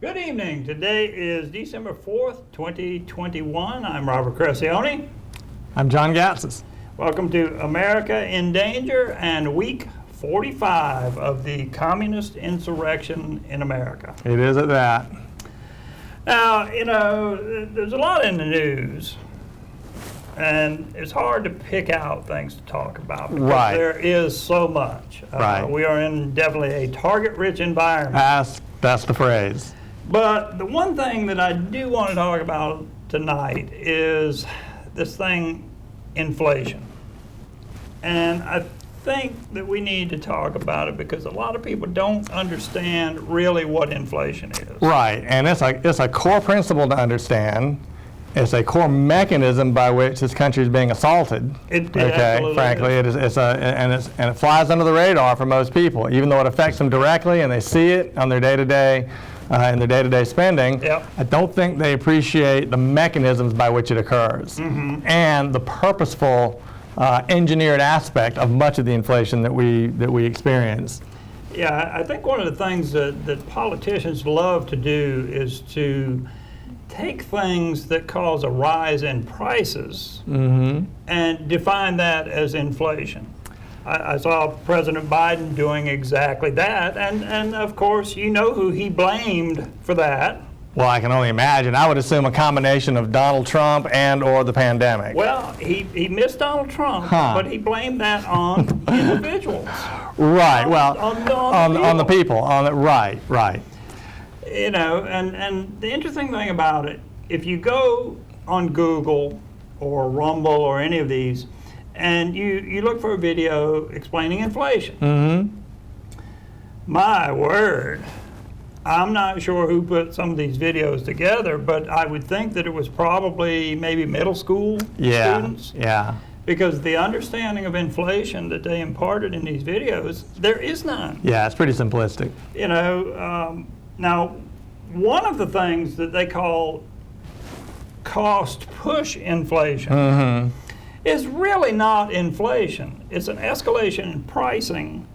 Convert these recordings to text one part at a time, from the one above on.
Good evening. Today is December 4th, 2021. I'm Robert Cressionnie. I'm John Gatsis. Welcome to America in Danger and week 45 of the communist insurrection in America. It is at that. Now, you know, there's a lot in the news, and it's hard to pick out things to talk about because Right. there is so much. Right. We are in definitely a target-rich environment. That's the phrase. But the one thing that I do want to talk about tonight is this thing, inflation. And I think that we need to talk about it because a lot of people don't understand really what inflation is. Right, and it's a core principle to understand. It's a core mechanism by which this country is being assaulted. It okay, frankly, is. And it flies under the radar for most people, even though it affects them directly and they see it on their day-to-day in their day-to-day spending. Yep. I don't think they appreciate the mechanisms by which it occurs and the purposeful, engineered aspect of much of the inflation that we experience. Yeah, I think one of the things that politicians love to do is to take things that cause a rise in prices and define that as inflation. I saw President Biden doing exactly that, and of course, you know who he blamed for that. Well, I can only imagine. I would assume a combination of Donald Trump and or the pandemic. Well, he missed Donald Trump, but he blamed that on individuals. Right, well, on the people. Right. You know, and the interesting thing about it, if you go on Google or Rumble or any of these, and you look for a video explaining inflation, my word, I'm not sure who put some of these videos together, but I would think that it was probably maybe middle school students. Yeah. Because the understanding of inflation that they imparted in these videos, there is none. Yeah, it's pretty simplistic. You know, now, one of the things that they call cost push inflation is really not inflation. It's an escalation in pricing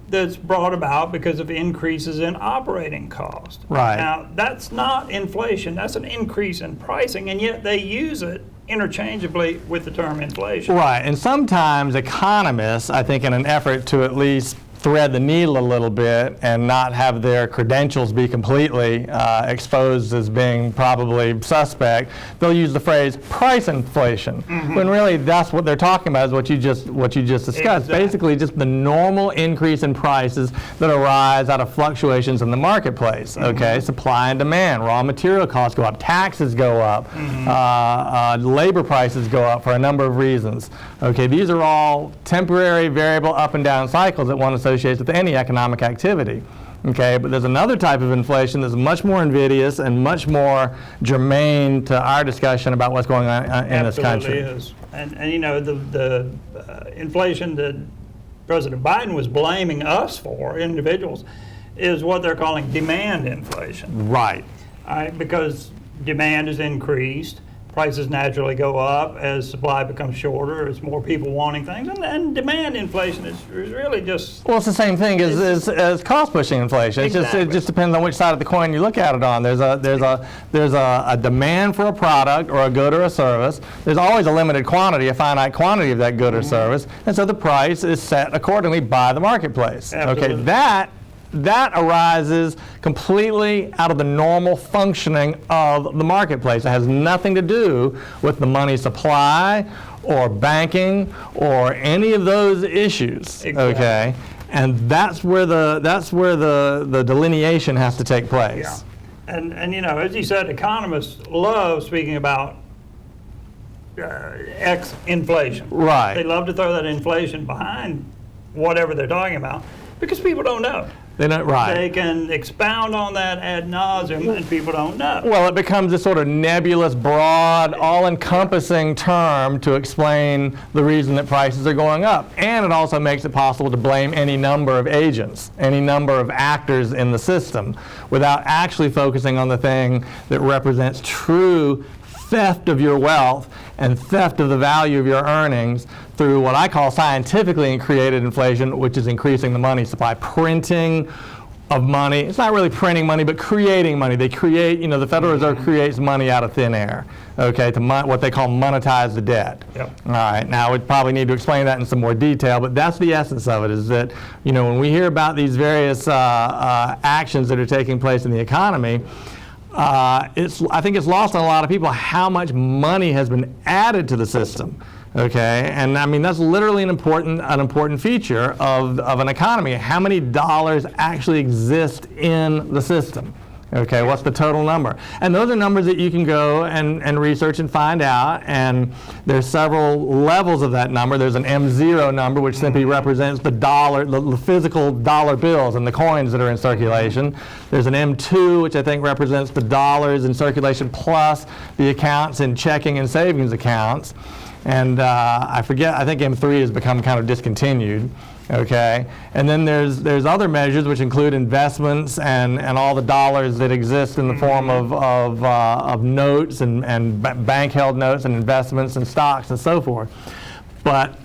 that's brought about because of increases in operating cost. Right. Now, that's not inflation. That's an increase in pricing, and yet they use it interchangeably with the term inflation. Right, and sometimes economists, I think in an effort to at least thread the needle a little bit and not have their credentials be completely exposed as being probably suspect, they'll use the phrase price inflation, when really that's what they're talking about is what you just discussed. Exactly. Basically just the normal increase in prices that arise out of fluctuations in the marketplace. Okay, supply and demand, raw material costs go up, taxes go up, labor prices go up for a number of reasons. Okay, these are all temporary, variable up and down cycles that one associates with any economic activity. Okay, but there's another type of inflation that's much more invidious and much more germane to our discussion about what's going on in this country. Absolutely is. And you know, the inflation that President Biden was blaming us for, individuals, is what they're calling demand inflation. Right. All right, because demand is increased, prices naturally go up as supply becomes shorter, as more people wanting things, and demand inflation is really just... Well, it's the same thing as cost-pushing inflation. Exactly. It just depends on which side of the coin you look at it on. There's a demand for a product or a good or a service. There's always a limited quantity, a finite quantity of that good or service, and so the price is set accordingly by the marketplace. Absolutely. Okay, that arises completely out of the normal functioning of the marketplace. It has nothing to do with the money supply or banking or any of those issues. Exactly. Okay, and that's where the delineation has to take place. Yeah. And you know, as you said, economists love speaking about X inflation. Right. They love to throw that inflation behind whatever they're talking about because people don't know. They're not right. They can expound on that ad nauseum, and people don't know. Well, it becomes this sort of nebulous, broad, all-encompassing term to explain the reason that prices are going up. And it also makes it possible to blame any number of agents, any number of actors in the system, without actually focusing on the thing that represents true theft of your wealth and theft of the value of your earnings through what I call scientifically created inflation, which is increasing the money supply, printing of money. It's not really printing money, but creating money. They create, you know, the Federal Reserve creates money out of thin air, okay, to what they call monetize the debt. Yep. All right, now we probably need to explain that in some more detail, but that's the essence of it, is that, you know, when we hear about these various actions that are taking place in the economy, I think it's lost on a lot of people how much money has been added to the system. Okay, and I mean that's literally an important feature of an economy. How many dollars actually exist in the system? Okay, what's the total number? And those are numbers that you can go and research and find out, and there's several levels of that number. There's an M0 number, which simply represents the dollar, the physical dollar bills and the coins that are in circulation. There's an M2, which I think represents the dollars in circulation plus the accounts in checking and savings accounts. And I forget, I think M3 has become kind of discontinued, okay? And then there's other measures which include investments and all the dollars that exist in the form of notes and bank-held notes and investments and stocks and so forth. But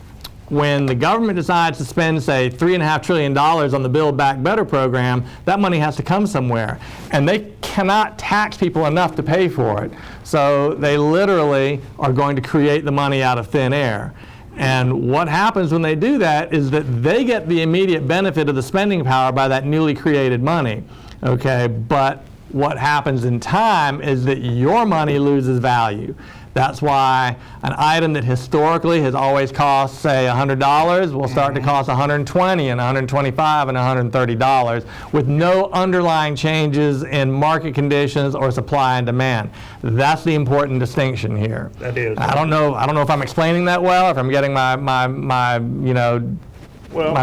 when the government decides to spend, say, $3.5 trillion on the Build Back Better program, that money has to come somewhere. And they cannot tax people enough to pay for it. So they literally are going to create the money out of thin air. And what happens when they do that is that they get the immediate benefit of the spending power by that newly created money. Okay, but what happens in time is that your money loses value. That's why an item that historically has always cost, say, $100 will start to cost $120 and $125 and $130 with no underlying changes in market conditions or supply and demand. That's the important distinction here. That is. I don't know if I'm explaining that well, if I'm getting my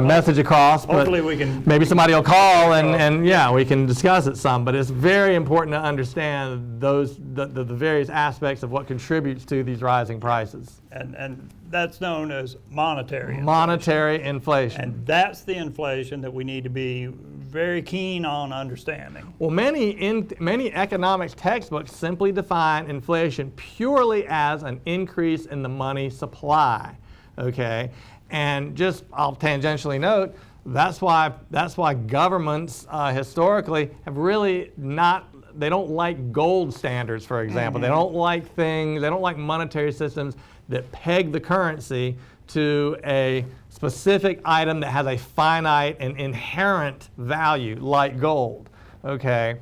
message across, but hopefully we can, maybe somebody will call and yeah, we can discuss it some. But it's very important to understand the various aspects of what contributes to these rising prices. And that's known as monetary inflation. Monetary inflation. And that's the inflation that we need to be very keen on understanding. Well, many economics textbooks simply define inflation purely as an increase in the money supply. Okay. And just, I'll tangentially note, that's why governments historically have really they don't like gold standards, for example. They don't like they don't like monetary systems that peg the currency to a specific item that has a finite and inherent value, like gold, okay?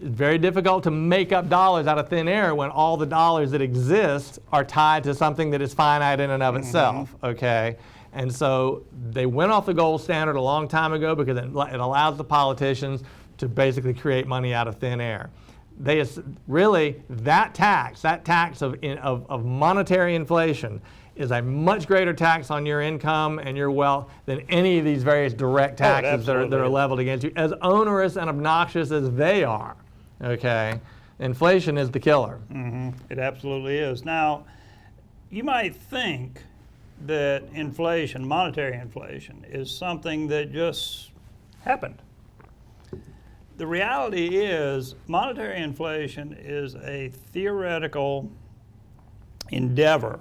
It's very difficult to make up dollars out of thin air when all the dollars that exist are tied to something that is finite in and of itself, okay? And so they went off the gold standard a long time ago because it allows the politicians to basically create money out of thin air. That tax of monetary inflation is a much greater tax on your income and your wealth than any of these various direct taxes that are leveled against you, as onerous and obnoxious as they are. Okay, inflation is the killer. It absolutely is. Now, you might think that inflation, monetary inflation, is something that just happened. The reality is monetary inflation is a theoretical endeavor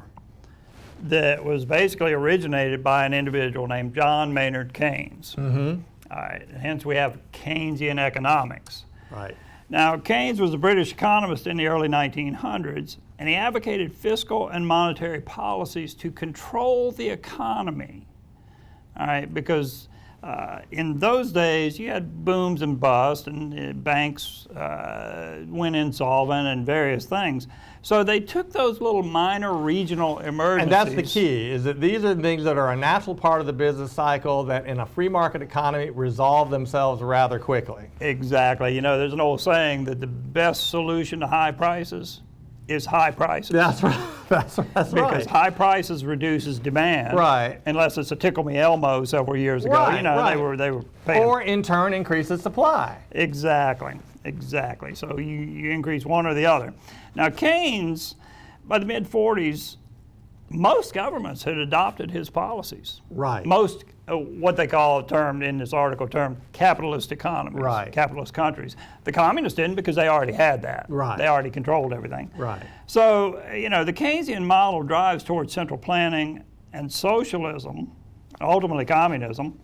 that was basically originated by an individual named John Maynard Keynes. All right, hence we have Keynesian economics. Right. Now, Keynes was a British economist in the early 1900s, and he advocated fiscal and monetary policies to control the economy, all right, because in those days you had booms and busts, and banks went insolvent and various things. So they took those little minor regional emergencies. And that's the key, is that these are things that are a natural part of the business cycle that in a free market economy resolve themselves rather quickly. Exactly. You know, there's an old saying that the best solution to high prices is high prices. That's right. That's because right. high prices reduces demand. Right. Unless it's a Tickle Me Elmo several years ago. Right, you know, right. they were paying. Or in turn increases supply. Exactly. So you increase one or the other. Now Keynes, by the mid-40s, most governments had adopted his policies. Right. Most, what they call termed in this article, termed capitalist economies, right. Capitalist countries. The communists didn't because they already had that. Right. They already controlled everything. Right. So, you know, the Keynesian model drives towards central planning and socialism, ultimately communism.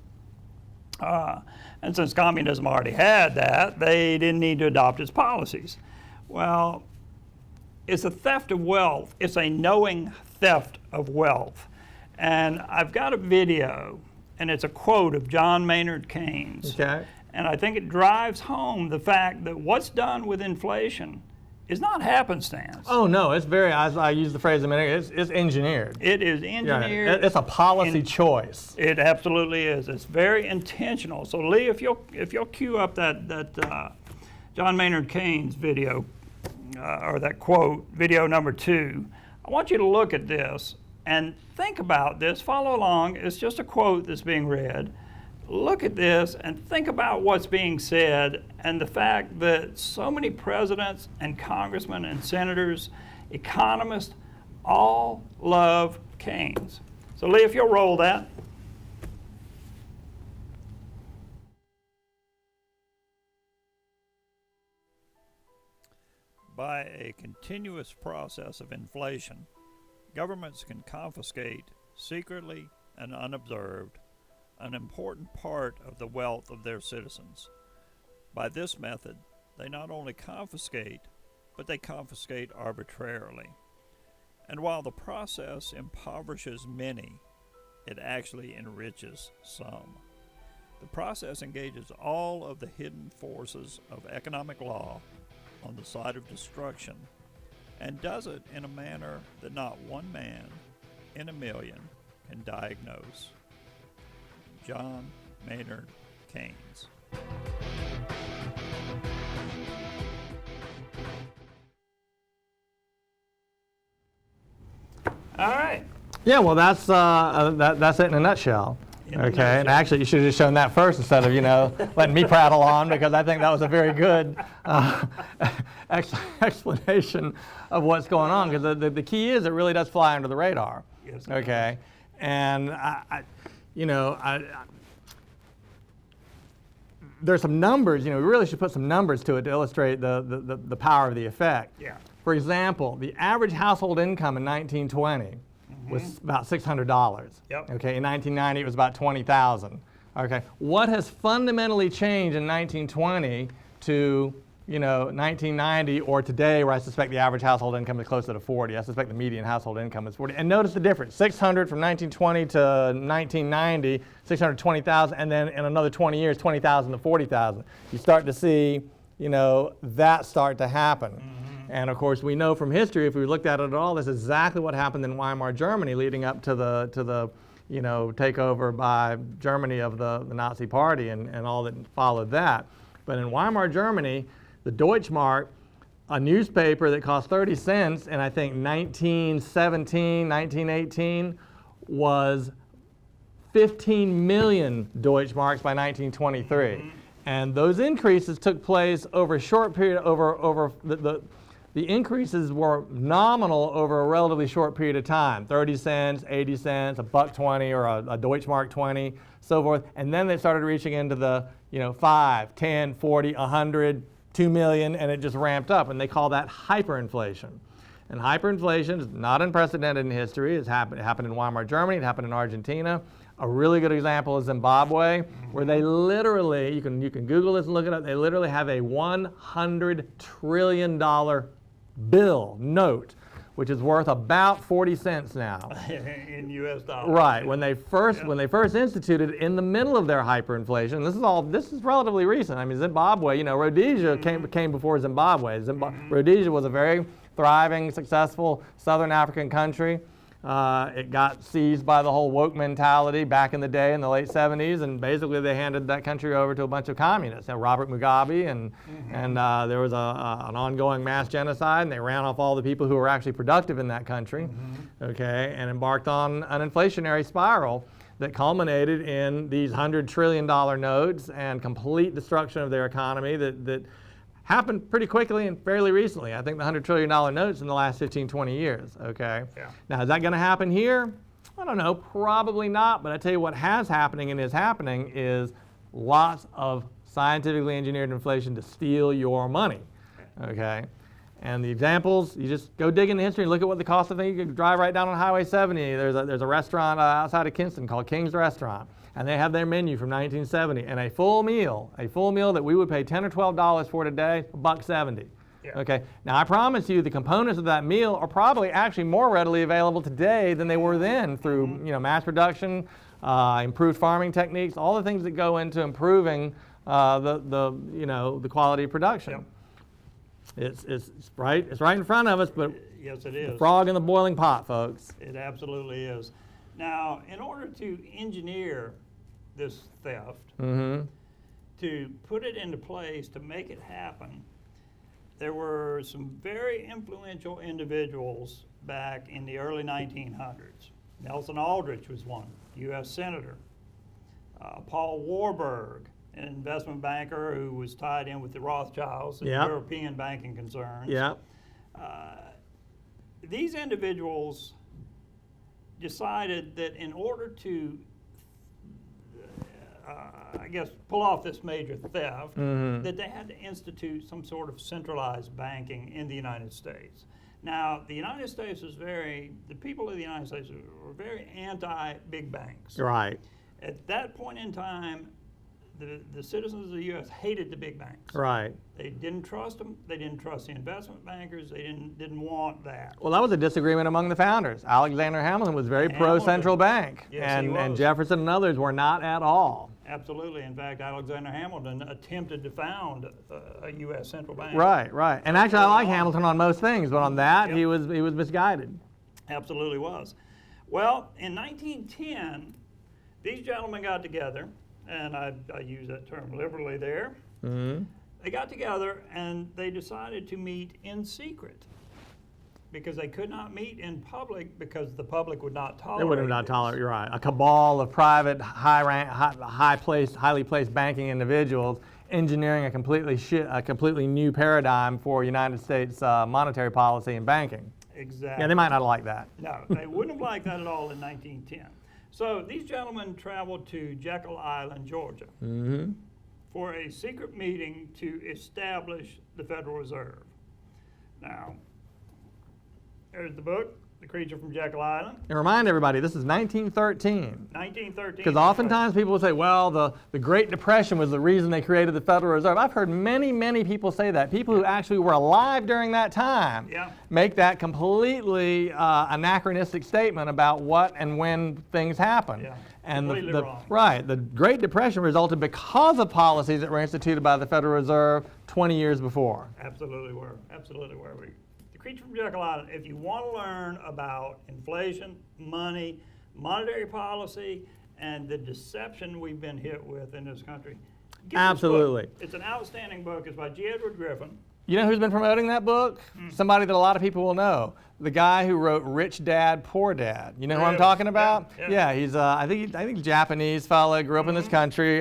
And since communism already had that, they didn't need to adopt its policies. Well, it's a theft of wealth. It's a knowing theft of wealth. And I've got a video, and it's a quote of John Maynard Keynes. Okay. And I think it drives home the fact that what's done with inflation is not happenstance. Oh no, it's very, as I used the phrase a minute ago, it's engineered. It is engineered. Yeah, it's a policy choice. It absolutely is. It's very intentional. So Lee, if you'll cue up that John Maynard Keynes video, or that quote, video number 2, I want you to look at this and think about this. Follow along. It's just a quote that's being read. Look at this and think about what's being said and the fact that so many presidents and congressmen and senators, economists, all love Keynes. So Lee, if you'll roll that. By a continuous process of inflation, governments can confiscate secretly and unobserved an important part of the wealth of their citizens. By this method, they not only confiscate, but they confiscate arbitrarily. And while the process impoverishes many, it actually enriches some. The process engages all of the hidden forces of economic law on the side of destruction, and does it in a manner that not one man in a million can diagnose. John Maynard Keynes. All right. Yeah, well, that's it in a nutshell. Okay, and actually you should have just shown that first instead of, letting me prattle on, because I think that was a very good explanation of what's going on, because the key is it really does fly under the radar. Yes. Okay, and there's some numbers, we really should put some numbers to it to illustrate the power of the effect. Yeah. For example, the average household income in 1920 was about $600. Yep. Okay, in 1990 it was about $20,000. Okay, what has fundamentally changed in 1920 to 1990 or today, where I suspect the average household income is closer to 40? I suspect the median household income is 40. And notice the difference: 600 from 1920 to 1990, 620,000, and then in another 20 years, 20,000 to 40,000. You start to see, that start to happen. And of course, we know from history, if we looked at it at all, this is exactly what happened in Weimar Germany, leading up to the takeover by Germany of the Nazi Party and all that followed that. But in Weimar Germany, the Deutschmark, a newspaper that cost 30 cents in, I think, 1917, 1918, was 15 million Deutschmarks by 1923. And those increases took place over a short period, the increases were nominal over a relatively short period of time: 30 cents, 80 cents, $1.20, or a Deutschmark 20, so forth. And then they started reaching into the 5, 10, 40, 100, 2 million, and it just ramped up. And they call that hyperinflation. And hyperinflation is not unprecedented in history. It happened in Weimar Germany. It happened in Argentina. A really good example is Zimbabwe, where they literally, you can Google this and look it up, they literally have a $100 trillion note, which is worth about 40 cents now. In U.S. dollars. Right. When they first instituted it, in the middle of their hyperinflation, this is relatively recent. I mean, Zimbabwe, Rhodesia came before Zimbabwe. Rhodesia was a very thriving, successful Southern African country. It got seized by the whole woke mentality back in the day in the late 70s, and basically they handed that country over to a bunch of communists. Robert Mugabe, and there was an ongoing mass genocide, and they ran off all the people who were actually productive in that country, okay, and embarked on an inflationary spiral that culminated in these $100 trillion notes and complete destruction of their economy that happened pretty quickly and fairly recently. I think the $100 trillion notes in the last 15, 20 years, okay? Yeah. Now, is that going to happen here? I don't know, probably not, but I tell you what has happening and is happening is lots of scientifically engineered inflation to steal your money, okay? And the examples, you just go dig into history and look at what the cost of things. You can drive right down on Highway 70. There's a restaurant outside of Kinston called King's Restaurant. and they have their menu from 1970, and a full meal that we would pay $10 or $12 for today, $1.70. Yeah. Okay. Now I promise you, the components of that meal are probably actually more readily available today than they were then through mass production, improved farming techniques, all the things that go into improving the quality of production. Yep. It's right in front of us, but yes, it is. The frog in the boiling pot, folks. It absolutely is. Now, in order to engineer this theft, to put it into place, to make it happen, there were some very influential individuals back in the early 1900s. Nelson Aldrich was one, U.S. Senator. Paul Warburg, an investment banker who was tied in with the Rothschilds and European banking concerns. Yeah. These individuals decided that in order to, pull off this major theft, that they had to institute some sort of centralized banking in the United States. Now, the United States was the people of the United States were very anti-big banks. Right. At that point in time, the citizens of the U.S. hated the big banks. Right. They didn't trust them. They didn't trust the investment bankers. They didn't want that. Well, that was a disagreement among the founders. Alexander Hamilton was very pro-central bank, yes, and Jefferson and others were not at all. Absolutely. In fact, Alexander Hamilton attempted to found a U.S. central bank. Right. And actually, I like Hamilton on most things, but on that, he was misguided. Absolutely was. Well, in 1910, these gentlemen got together, and I use that term liberally there. They got together and they decided to meet in secret because they could not meet in public because the public would not tolerate They would have not tolerated, you're right. A cabal of private, highly placed banking individuals engineering a completely new paradigm for United States monetary policy and banking. Exactly. Yeah, they might not like that. No, they wouldn't have liked that at all in 1910. So these gentlemen traveled to Jekyll Island, Georgia, for a secret meeting to establish the Federal Reserve. Now, there's the book, The Creature from Jekyll Island. And remind everybody, this is 1913. 1913. Because oftentimes people will say, well, the Great Depression was the reason they created the Federal Reserve. I've heard many people say that. People who actually were alive during that time make that completely anachronistic statement about what and when things happen. Yeah. And wrong. The Great Depression resulted because of policies that were instituted by the Federal Reserve 20 years before. Absolutely were. The Creature from Jekyll Island, if you want to learn about inflation, money, monetary policy, and the deception we've been hit with in this country, get Absolutely. This book. It's an outstanding book. It's by G. Edward Griffin. You know who's been promoting that book? Somebody that a lot of people will know. The guy who wrote Rich Dad, Poor Dad. You know who I'm talking about? Yeah, he's I think he's a Japanese fella, grew up in this country,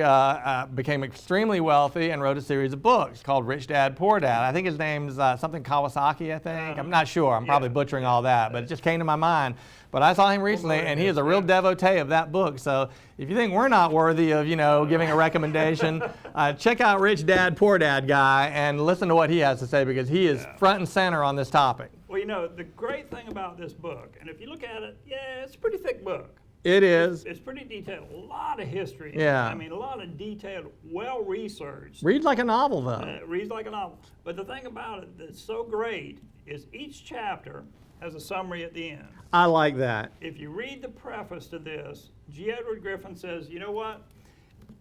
became extremely wealthy, and wrote a series of books called Rich Dad, Poor Dad. I think his name's something Kawasaki, I think. I'm not sure. I'm probably butchering all that, but it just came to my mind. But I saw him recently, and he is a real devotee of that book. So if you think we're not worthy of, giving a recommendation, check out Rich Dad, Poor Dad guy and listen to what he has to say because he is front and center on this topic. Well, the great thing about this book, and if you look at it, it's a pretty thick book. It is. It's pretty detailed. A lot of history. Yeah. I mean, a lot of detailed, well-researched. Reads like a novel, though. Reads like a novel. But the thing about it that's so great is each chapter has a summary at the end. I like that. If you read the preface to this, G. Edward Griffin says, you know what?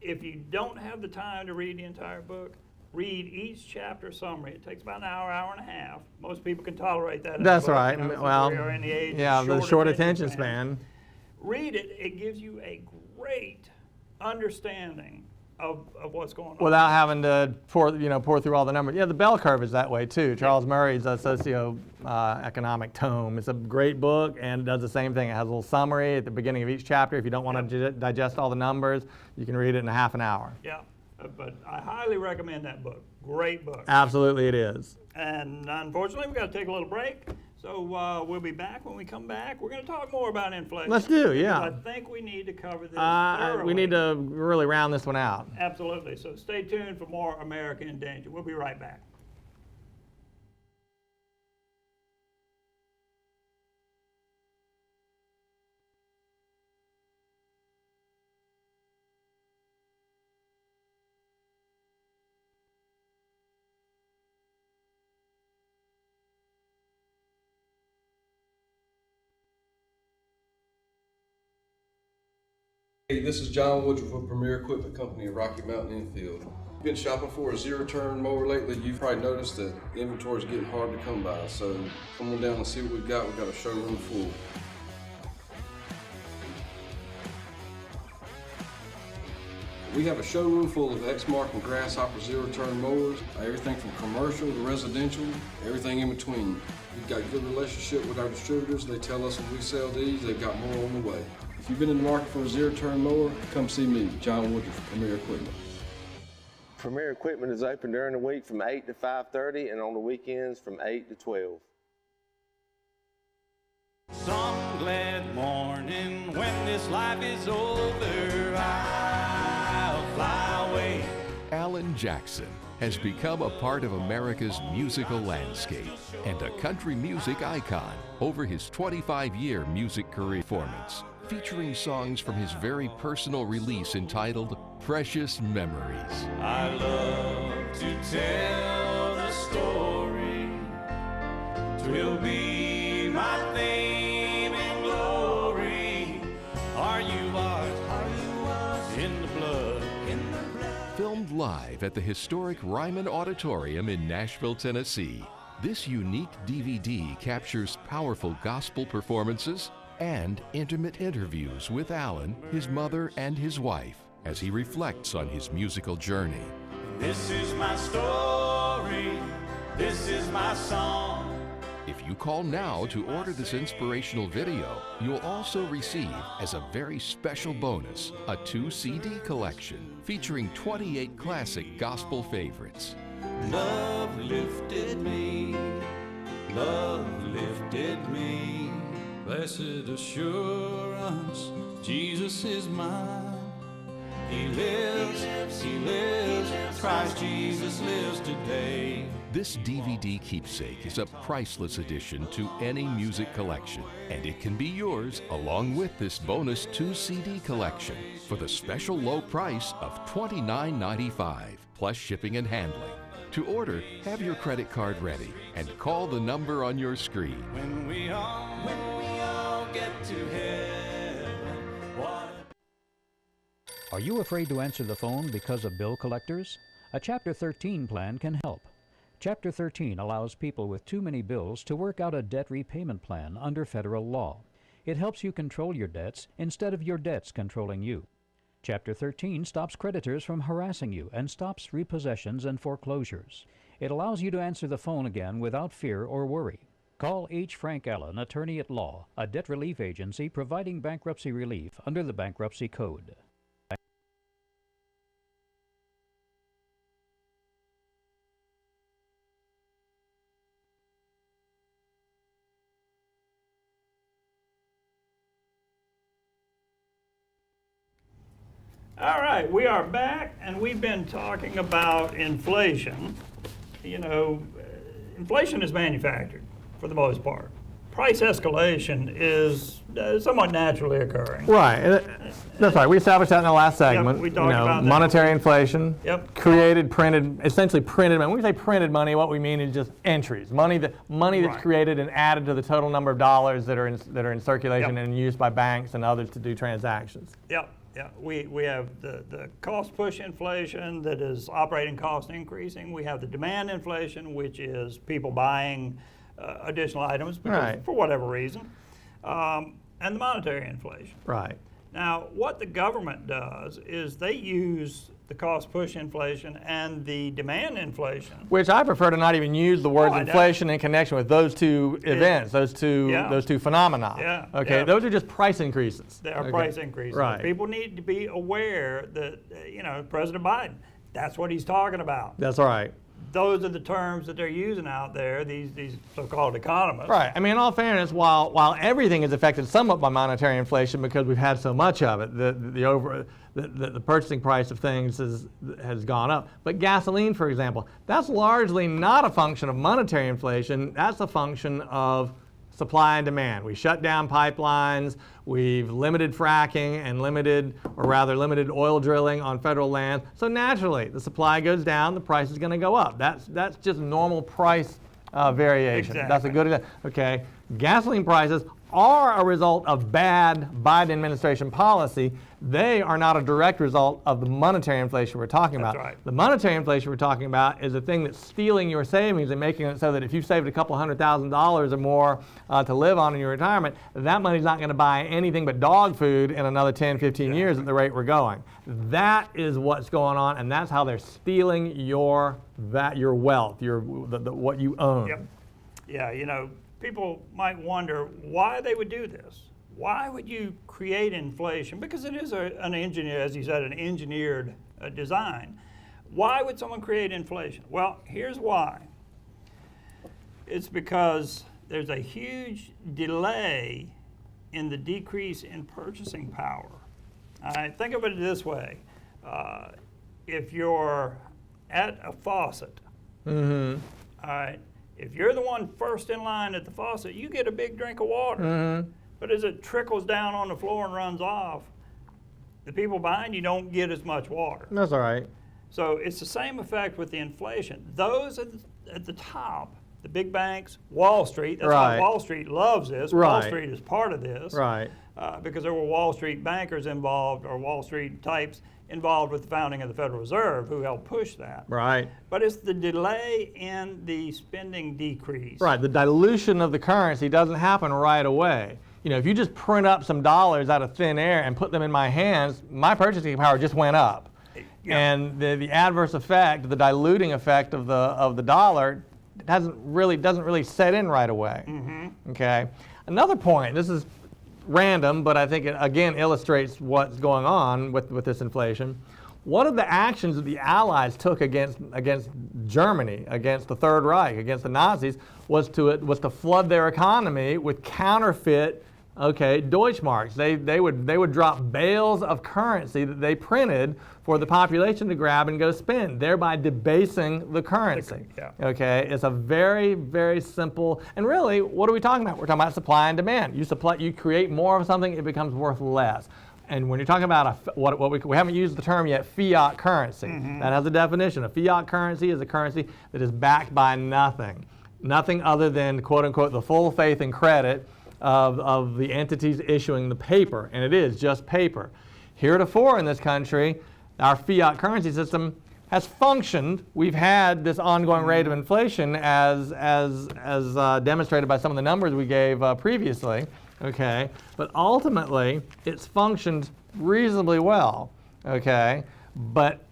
If you don't have the time to read the entire book, read each chapter summary. It takes about an hour and a half. Most people can tolerate that. That's right. Well, we are in the age of the short attention span. Read it. It gives you a great understanding of what's going on. Without having to pour through all the numbers. Yeah, the bell curve is that way too. Charles Murray's socio-economic tome. It's a great book and it does the same thing. It has a little summary at the beginning of each chapter. If you don't want to digest all the numbers, you can read it in a half an hour. Yeah, but I highly recommend that book. Great book. Absolutely it is. And unfortunately, we've got to take a little break. So we'll be back. When we come back, we're going to talk more about inflation. Let's do, yeah. I think we need to cover this thoroughly. We need to really round this one out. Absolutely. So stay tuned for more America in Danger. We'll be right back. Hey, this is John Woodruff with Premier Equipment Company of Rocky Mountain Infield. Been shopping for a zero-turn mower lately. You've probably noticed that inventory is getting hard to come by. So come on down and see what we've got. We've got a showroom full. We have a showroom full of Exmark and Grasshopper zero-turn mowers. Everything from commercial to residential, everything in between. We've got a good relationship with our distributors. They tell us when we sell these, they've got more on the way. If you've been in the market for a zero-turn mower, come see me, John Woodruff from Premier Equipment. Premier Equipment is open during the week from 8 to 5:30 and on the weekends from 8 to 12. Some glad morning when this life is over, I'll fly away. Alan Jackson has become a part of America's musical landscape and a country music icon over his 25-year music career performance, featuring songs from his very personal release entitled Precious Memories. I love to tell the story. 'Twill be my fame and glory. Are you ours in the blood? Filmed live at the historic Ryman Auditorium in Nashville, Tennessee, this unique DVD captures powerful gospel performances and intimate interviews with Alan, his mother, and his wife as he reflects on his musical journey. This is my story. This is my song. If you call now to order this inspirational video, you'll also receive, as a very special bonus, a 2-CD collection featuring 28 classic gospel favorites. Love lifted me. Love lifted me. Blessed assurance, Jesus is mine. He lives, Christ Jesus lives today. This DVD keepsake is a priceless addition to any music collection, and it can be yours along with this bonus 2-CD collection for the special low price of $29.95 plus shipping and handling. To order, have your credit card ready and call the number on your screen. When we all get to heaven, what? Are you afraid to answer the phone because of bill collectors? A Chapter 13 plan can help. Chapter 13 allows people with too many bills to work out a debt repayment plan under federal law. It helps you control your debts instead of your debts controlling you. Chapter 13 stops creditors from harassing you and stops repossessions and foreclosures. It allows you to answer the phone again without fear or worry. Call H. Frank Allen, Attorney at Law, a debt relief agency providing bankruptcy relief under the Bankruptcy Code. All right, we are back, and we've been talking about inflation. You know, inflation is manufactured for the most part. Price escalation is somewhat naturally occurring. Right. That's right. We established that in the last segment. we talked about that. Monetary inflation. Yep. Created, printed, essentially printed money. When we say printed money, what we mean is just entries. Money that's Right. created and added to the total number of dollars that are in circulation Yep. and used by banks and others to do transactions. Yep. Yeah, we have the cost push inflation, that is operating cost increasing. We have the demand inflation, which is people buying additional items because, Right. for whatever reason, and the monetary inflation. Right. Now, what the government does is they use the cost push inflation and the demand inflation. Which I prefer to not even use the words I know. inflation in connection with those two events, those two phenomena. Yeah, Okay, yeah. those are just price increases. They are Okay. price increases. Right. People need to be aware that, President Biden, that's what he's talking about. That's right. Those are the terms that they're using out there, these so-called economists. Right. I mean, in all fairness, while everything is affected somewhat by monetary inflation because we've had so much of it, the purchasing price of things has gone up. But gasoline, for example, that's largely not a function of monetary inflation. That's a function of supply and demand. We shut down pipelines. We've limited fracking and limited oil drilling on federal land. So naturally, the supply goes down, the price is going to go up. That's just normal price variation. Exactly. That's a good example. Okay, gasoline prices are a result of bad Biden administration policy. They are not a direct result of the monetary inflation we're talking about. That's right. The monetary inflation we're talking about is a thing that's stealing your savings and making it so that if you've saved a couple $100,000 or more to live on in your retirement, that money's not going to buy anything but dog food in another 10, 15 years at the rate we're going. That is what's going on, and that's how they're stealing your wealth, what you own. Yep. Yeah, you know, people might wonder why they would do this. Why would you create inflation? Because it is an engineer, as you said, an engineered design. Why would someone create inflation? Well, here's why. It's because there's a huge delay in the decrease in purchasing power. Think of it this way. If you're at a faucet, all right, if you're the one first in line at the faucet, you get a big drink of water. But as it trickles down on the floor and runs off, the people behind you don't get as much water. That's all right. So it's the same effect with the inflation. Those at the top, the big banks, Wall Street, that's why Wall Street loves this. Wall Street is part of this. Right. Because there were Wall Street bankers involved, or Wall Street types involved with the founding of the Federal Reserve who helped push that. Right. But it's the delay in the spending decrease. Right. The dilution of the currency doesn't happen right away. You know, if you just print up some dollars out of thin air and put them in my hands, my purchasing power just went up. Yeah. And the adverse effect, the diluting effect of the dollar doesn't really set in right away. Okay. Another point, this is random, but I think it again illustrates what's going on with this inflation. One of the actions that the Allies took against Germany, against the Third Reich, against the Nazis, was to flood their economy with counterfeit, Deutschmarks. They would drop bales of currency that they printed for the population to grab and go spend, thereby debasing the currency. Yeah. Okay, it's a very, very simple, and really, what are we talking about? We're talking about supply and demand. You create more of something, it becomes worth less. And when you're talking about we haven't used the term yet, fiat currency. That has a definition. A fiat currency is a currency that is backed by nothing other than, quote unquote, the full faith and credit of the entities issuing the paper, and it is just paper. Heretofore in this country, our fiat currency system has functioned. We've had this ongoing rate of inflation as demonstrated by some of the numbers we gave previously. Okay, but ultimately it's functioned reasonably well. Okay, but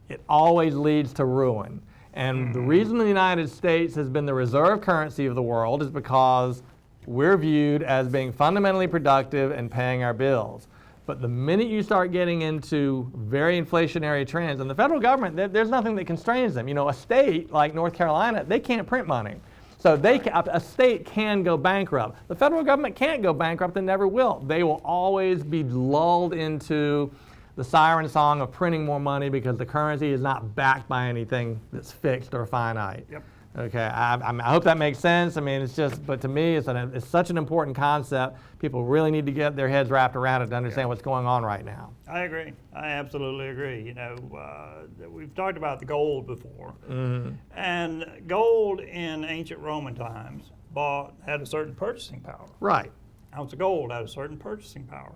it always leads to ruin. And the reason the United States has been the reserve currency of the world is because we're viewed as being fundamentally productive and paying our bills. But the minute you start getting into very inflationary trends, and the federal government, there's nothing that constrains them. You know, a state like North Carolina, they can't print money. So a state can go bankrupt. The federal government can't go bankrupt and never will. They will always be lulled into the siren song of printing more money because the currency is not backed by anything that's fixed or finite. Yep. Okay, I hope that makes sense. I mean, it's just, but to me, it's such an important concept. People really need to get their heads wrapped around it to understand what's going on right now. I agree. I absolutely agree. You know, we've talked about the gold before, and gold in ancient Roman times had a certain purchasing power. Right. Ounce of gold had a certain purchasing power.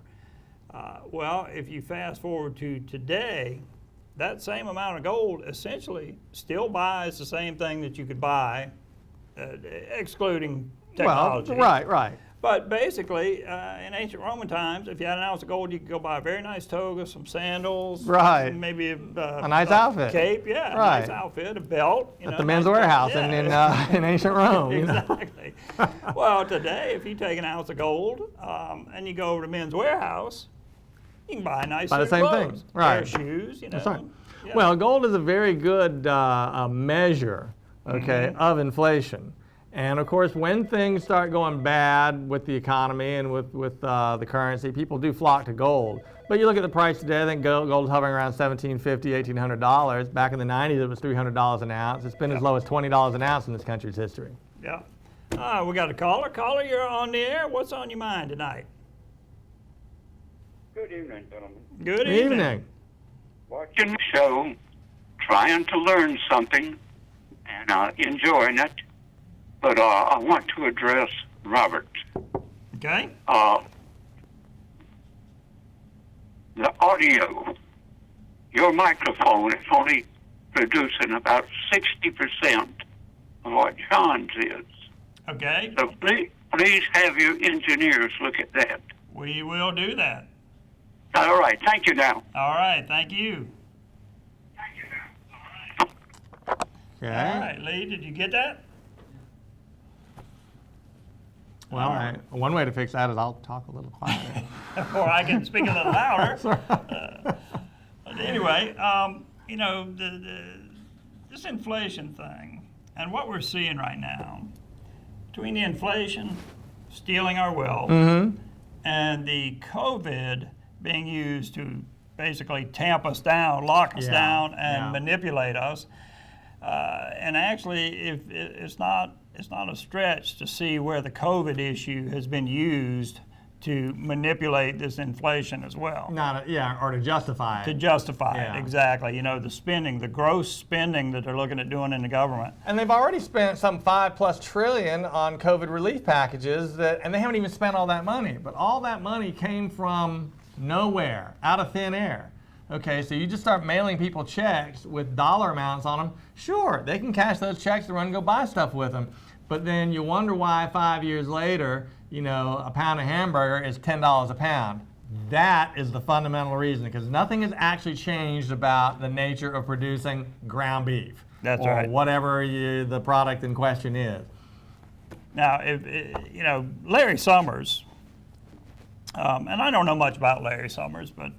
Well, if you fast forward to today, that same amount of gold essentially still buys the same thing that you could buy, excluding technology. Well, right. But basically, in ancient Roman times, if you had an ounce of gold, you could go buy a very nice toga, some sandals, right, maybe a nice outfit, cape, a nice outfit, a belt. At the men's warehouse in ancient Rome. Exactly. Well, today, if you take an ounce of gold and you go over to Men's Warehouse, you can buy a nice the same clothes, thing, right? Pair of shoes, That's right. Yeah. Well, gold is a very good measure, of inflation. And of course, when things start going bad with the economy and with the currency, people do flock to gold. But you look at the price today, I think gold is hovering around $1,750, $1,800. Back in the 90s, it was $300 an ounce. It's been as low as $20 an ounce in this country's history. Yeah. We got a caller. Caller, you're on the air. What's on your mind tonight? Good evening, gentlemen. Good evening. Watching the show, trying to learn something, and enjoying it. But I want to address Robert. Okay. The audio, your microphone is only producing about 60% of what John's is. Okay. So please have your engineers look at that. We will do that. All right. Thank you now. All right. Thank you. Okay. All right, Lee, did you get that? Well, one way to fix that is I'll talk a little quieter. Or I can speak a little louder. But anyway, you know, this inflation thing and what we're seeing right now, between the inflation stealing our wealth and the COVID being used to basically tamp us down, lock us down, and manipulate us. And actually, if it's not a stretch to see where the COVID issue has been used to manipulate this inflation as well. Or to justify it. To justify it, exactly. You know, the spending, the gross spending that they're looking at doing in the government. And they've already spent some $5+ trillion on COVID relief packages, and they haven't even spent all that money. But all that money came from nowhere, out of thin air. Okay, so you just start mailing people checks with dollar amounts on them. Sure, they can cash those checks to run and go buy stuff with them. But then you wonder why 5 years later, you know, a pound of hamburger is $10 a pound. That is the fundamental reason, because nothing has actually changed about the nature of producing ground beef. That's or right. whatever the product in question is. Now, you know, Larry Summers, and I don't know much about Larry Summers, but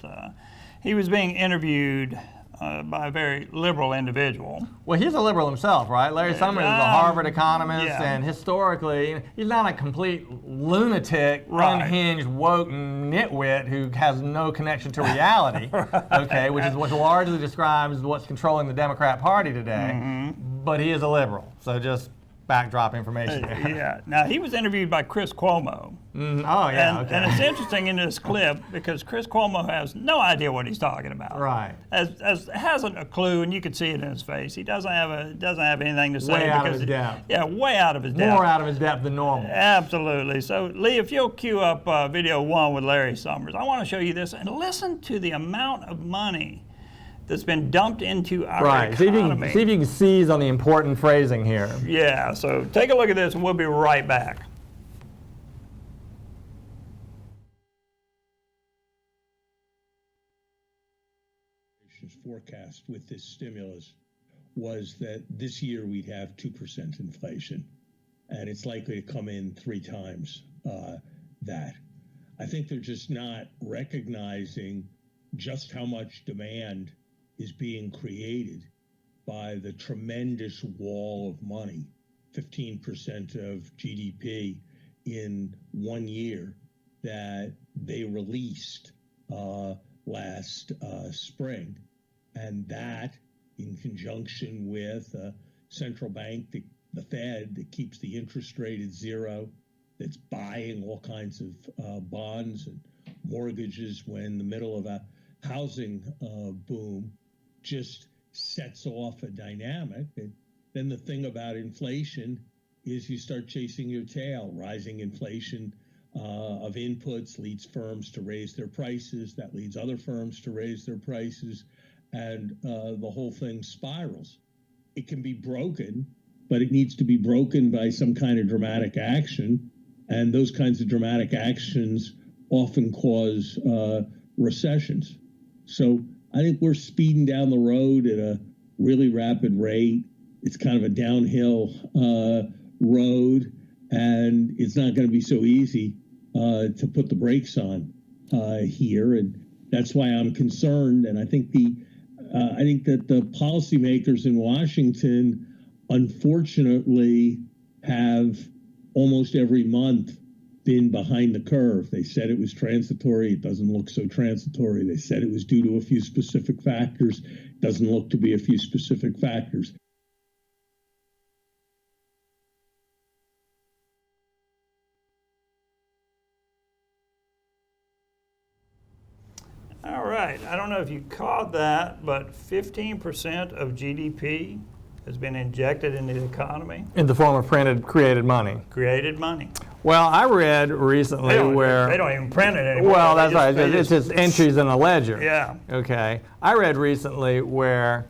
he was being interviewed by a very liberal individual. Well, he's a liberal himself, right? Larry Summers is a Harvard economist, yeah. and historically, he's not a complete lunatic, unhinged, woke nitwit who has no connection to reality, okay, which is what largely describes what's controlling the Democrat Party today. But he is a liberal, so just backdrop information there. Yeah. Now, he was interviewed by Chris Cuomo. Oh, yeah, okay. And it's interesting in this clip because Chris Cuomo has no idea what he's talking about. Right. Hasn't a clue, and you can see it in his face. He doesn't have anything to say. Way out of his depth. Yeah, way out of his depth. More out of his depth than normal. Absolutely. So, Lee, if you'll cue up video 1 with Larry Summers, I want to show you this and listen to the amount of money that's been dumped into our economy. See if you can seize on the important phrasing here. Yeah, so take a look at this and we'll be right back. Forecast with this stimulus was that this year we'd have 2% inflation, and it's likely to come in 3 times that. I think they're just not recognizing just how much demand is being created by the tremendous wall of money, 15% of GDP in 1 year that they released last spring. And that, in conjunction with a central bank, the Fed, that keeps the interest rate at 0, that's buying all kinds of bonds and mortgages when in the middle of a housing boom, just sets off a dynamic. And then the thing about inflation is you start chasing your tail. Rising inflation of inputs leads firms to raise their prices. That leads other firms to raise their prices. And the whole thing spirals. It can be broken, but it needs to be broken by some kind of dramatic action. And those kinds of dramatic actions often cause recessions. So I think we're speeding down the road at a really rapid rate. It's kind of a downhill road, and it's not going to be so easy to put the brakes on here. And that's why I'm concerned. And I think that the policymakers in Washington, unfortunately, have almost every month been behind the curve. They said it was transitory. It doesn't look so transitory. They said it was due to a few specific factors. It doesn't look to be a few specific factors. All right. I don't know if you caught that, but 15% of GDP has been injected into the economy. In the form of created money. Created money. Well, I read recently they don't even print it anymore. Well, that's right. It's just entries in a ledger. Yeah. Okay. I read recently where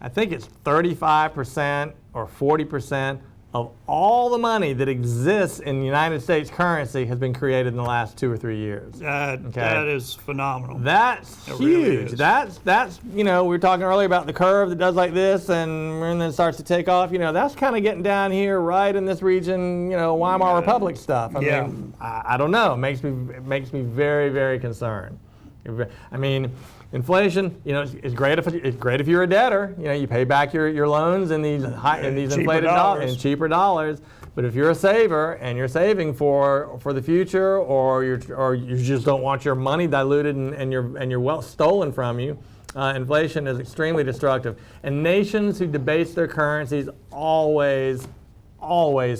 I think it's 35% or 40% of all the money that exists in the United States currency has been created in the last 2 or 3 years. That is phenomenal. That's It huge. really is. That's we were talking earlier about the curve that does like this and then starts to take off. That's kind of getting down here right in this region, Weimar Republic stuff. I mean, I don't know. It makes me very, very concerned. I mean, inflation, it's great if you're a debtor. You pay back your loans in these inflated dollars and cheaper dollars. But if you're a saver and you're saving for the future, or you just don't want your money diluted and your wealth stolen from you, inflation is extremely destructive. And nations who debase their currencies always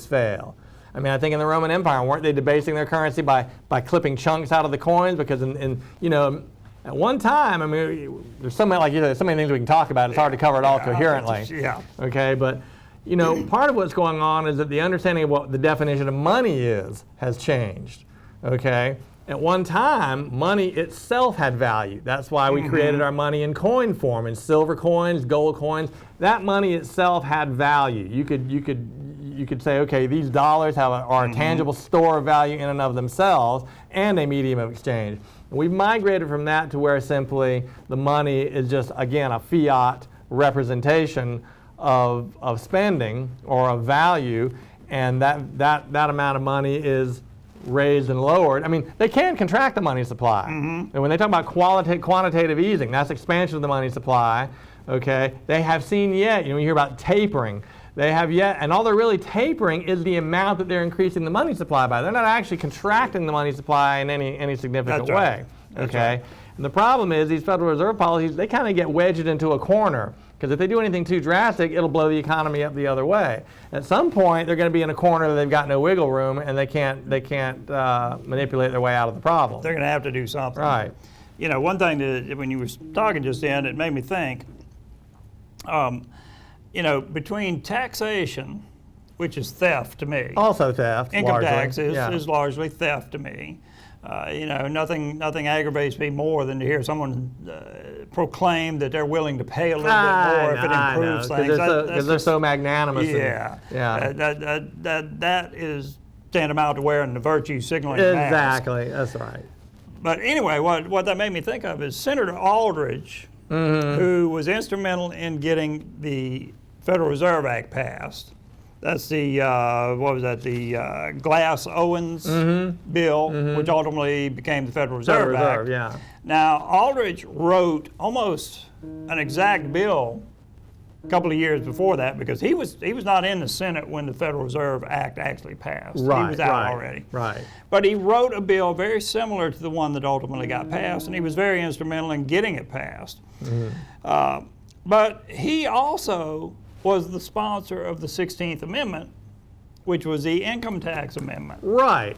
fail. I mean, I think in the Roman Empire, weren't they debasing their currency by clipping chunks out of the coins? Because at one time, I mean, there's so many, so many things we can talk about. It's hard to cover it all coherently. Yeah. Okay, but part of what's going on is that the understanding of what the definition of money has changed. Okay. At one time, money itself had value. That's why we created our money in coin form, in silver coins, gold coins. That money itself had value. You could say, okay, these dollars are a tangible store of value in and of themselves and a medium of exchange. We've migrated from that to where simply the money is just, again, a fiat representation of spending or of value, and that amount of money is raised and lowered. I mean, they can contract the money supply. And when they talk about quantitative easing, that's expansion of the money supply. Okay, they have seen yet, you hear about tapering. They have yet, and all they're really tapering is the amount that they're increasing the money supply by. They're not actually contracting the money supply in any significant way. Okay, and the problem is these Federal Reserve policies, they kind of get wedged into a corner, because if they do anything too drastic, it'll blow the economy up the other way. At some point, they're going to be in a corner that they've got no wiggle room, and they can't manipulate their way out of the problem. They're going to have to do something. Right. One thing that when you were talking just then, it made me think. Between taxation, which is theft to me. Also theft. Income tax largely. is largely theft to me. Nothing aggravates me more than to hear someone proclaim that they're willing to pay a little bit more if it improves things. Because they're so magnanimous. Yeah. That is tantamount to wearing the virtue signaling mask. Exactly. That's right. But anyway, what that made me think of is Senator Aldridge, who was instrumental in getting the Federal Reserve Act passed. That's the, the Glass-Owens bill, which ultimately became the Federal Reserve Act. Yeah. Now, Aldridge wrote almost an exact bill a couple of years before that, because he was not in the Senate when the Federal Reserve Act actually passed. Right, he was out already. Right. But he wrote a bill very similar to the one that ultimately got passed, and he was very instrumental in getting it passed. But he also was the sponsor of the 16th Amendment, which was the income tax amendment. Right.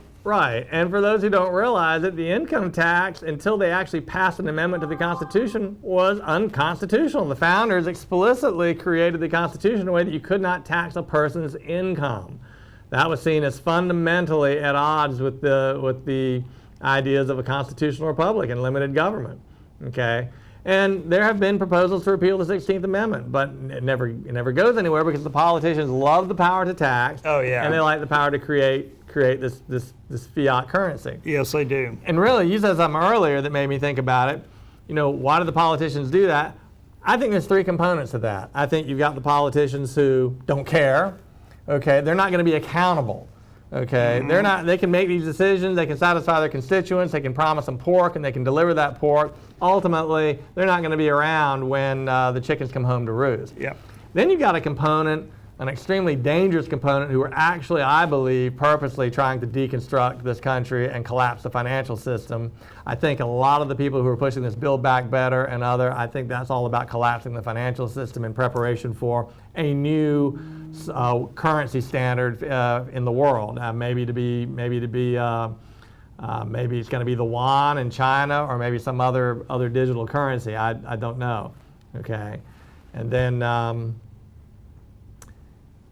And for those who don't realize it, the income tax, until they actually passed an amendment to the Constitution, was unconstitutional. The founders explicitly created the Constitution in a way that you could not tax a person's income. That was seen as fundamentally at odds with the ideas of a constitutional republic and limited government. Okay? And there have been proposals to repeal the 16th Amendment, but it never goes anywhere because the politicians love the power to tax. Oh, yeah. And they like the power to create this fiat currency. Yes, they do. And really, you said something earlier that made me think about it. Why do the politicians do that? I think there's three components to that. I think you've got the politicians who don't care. Okay, they're not going to be accountable. Okay, they can make these decisions, they can satisfy their constituents, they can promise them pork, and they can deliver that pork. Ultimately, they're not going to be around when the chickens come home to roost. Yep. Then you've got a component, an extremely dangerous component, who are actually, I believe, purposely trying to deconstruct this country and collapse the financial system. I think a lot of the people who are pushing this Build Back Better and I think that's all about collapsing the financial system in preparation for a new currency standard in the world. Maybe it's going to be the yuan in China, or maybe some other digital currency. I don't know. Okay, and then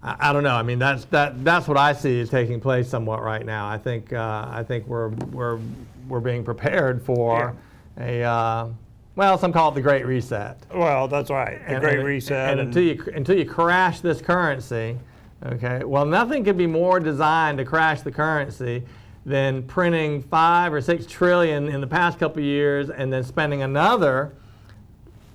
I don't know. I mean, that's what I see is taking place somewhat right now. I think we're being prepared for well, some call it the Great Reset. Well, that's right, the Great Reset. And until you crash this currency, okay. Well, nothing could be more designed to crash the currency than printing 5 or 6 trillion in the past couple of years, and then spending another.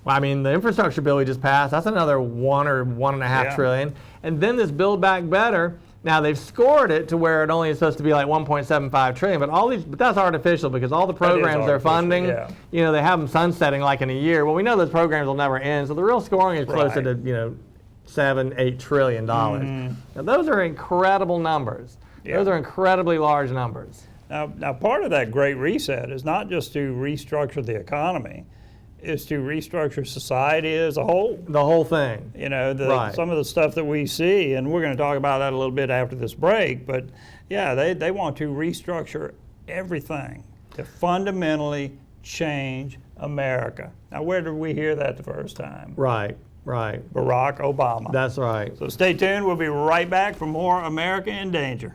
Well, I mean, the infrastructure bill we just passed, that's another 1 or 1.5 trillion. And then this Build Back Better, now they've scored it to where it only is supposed to be like 1.75 trillion, but that's artificial because all the programs they're funding, you know, they have them sunsetting like in a year. Well, we know those programs will never end, so the real scoring is closer to, you know, $7-8 trillion. Now, those are incredible numbers. Those are incredibly large numbers. Now, part of that Great Reset is not just to restructure the economy, is to restructure society as a whole. The whole thing. You know, some of the stuff that we see, and we're going to talk about that a little bit after this break, but yeah, they want to restructure everything to fundamentally change America. Now, where did we hear that the first time? Right. Barack Obama. That's right. So stay tuned. We'll be right back for more America in Danger.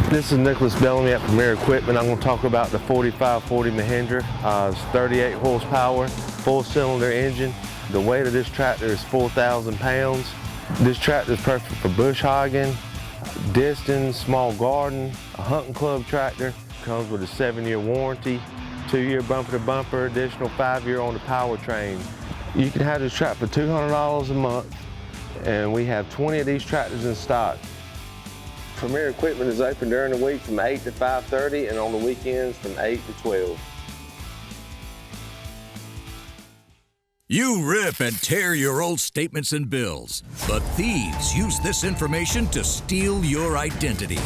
This is Nicholas Bellamy at Premier Equipment. I'm going to talk about the 4540 Mahindra. It's 38 horsepower, full cylinder engine. The weight of this tractor is 4,000 pounds. This tractor is perfect for bush hogging, distance, small garden, a hunting club tractor. Comes with a 7-year warranty, 2-year bumper to bumper, additional 5-year on the powertrain. You can have this tractor for $200 a month, and we have 20 of these tractors in stock. Premier Equipment is open during the week from 8 to 5:30 and on the weekends from 8 to 12. You rip and tear your old statements and bills, but thieves use this information to steal your identity.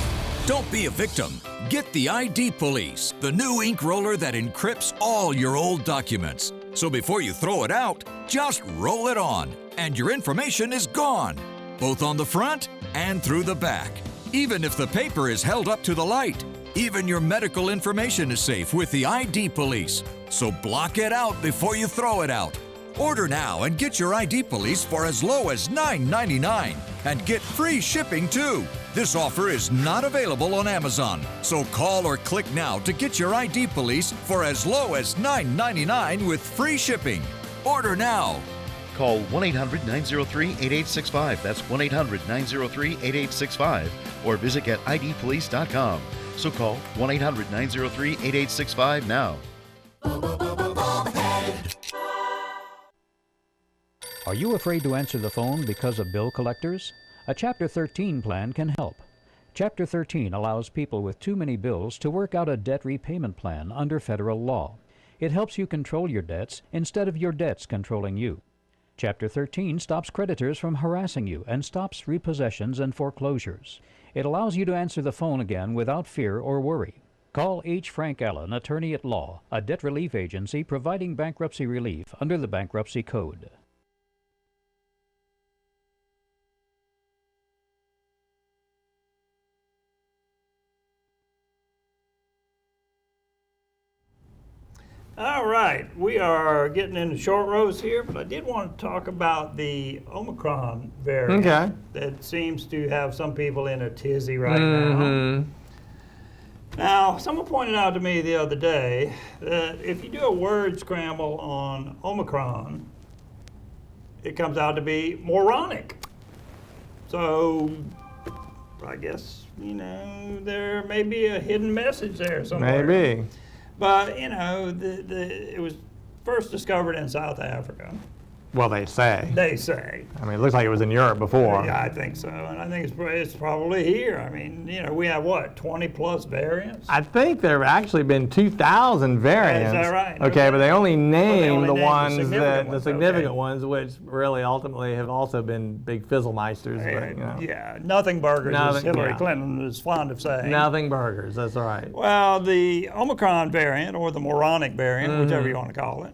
Don't be a victim. Get the ID Police, the new ink roller that encrypts all your old documents. So before you throw it out, just roll it on, and your information is gone, both on the front and through the back. Even if the paper is held up to the light, even your medical information is safe with the ID Police. So block it out before you throw it out. Order now and get your ID Police for as low as $9.99 and get free shipping too. This offer is not available on Amazon, so call or click now to get your ID Police for as low as $9.99 with free shipping. Order now. Call 1-800-903-8865. That's 1-800-903-8865. Or visit getidpolice.com. So call 1-800-903-8865 now. Are you afraid to answer the phone because of bill collectors? A Chapter 13 plan can help. Chapter 13 allows people with too many bills to work out a debt repayment plan under federal law. It helps you control your debts instead of your debts controlling you. Chapter 13 stops creditors from harassing you and stops repossessions and foreclosures. It allows you to answer the phone again without fear or worry. Call H. Frank Allen, Attorney at Law, a debt relief agency providing bankruptcy relief under the Bankruptcy Code. All right, we are getting into short rows here, but I did want to talk about the Omicron variant that seems to have some people in a tizzy right now. Now, someone pointed out to me the other day that if you do a word scramble on Omicron, it comes out to be moronic. So I guess, you know, there may be a hidden message there somewhere. Maybe. But, you know, it was first discovered in South Africa. Well, they say. They say. I mean, it looks like it was in Europe before. Yeah, I think so, and I think it's probably here. I mean, we have what, 20 plus variants? I think there have actually been 2,000 variants. Is that right? Okay, but they only name the named ones, significant ones, which really ultimately have also been big fizzlemeisters. But, Yeah, nothing burgers, as Hillary Clinton is fond of saying. Nothing burgers, that's right. Well, the Omicron variant, or the moronic variant, whichever you want to call it,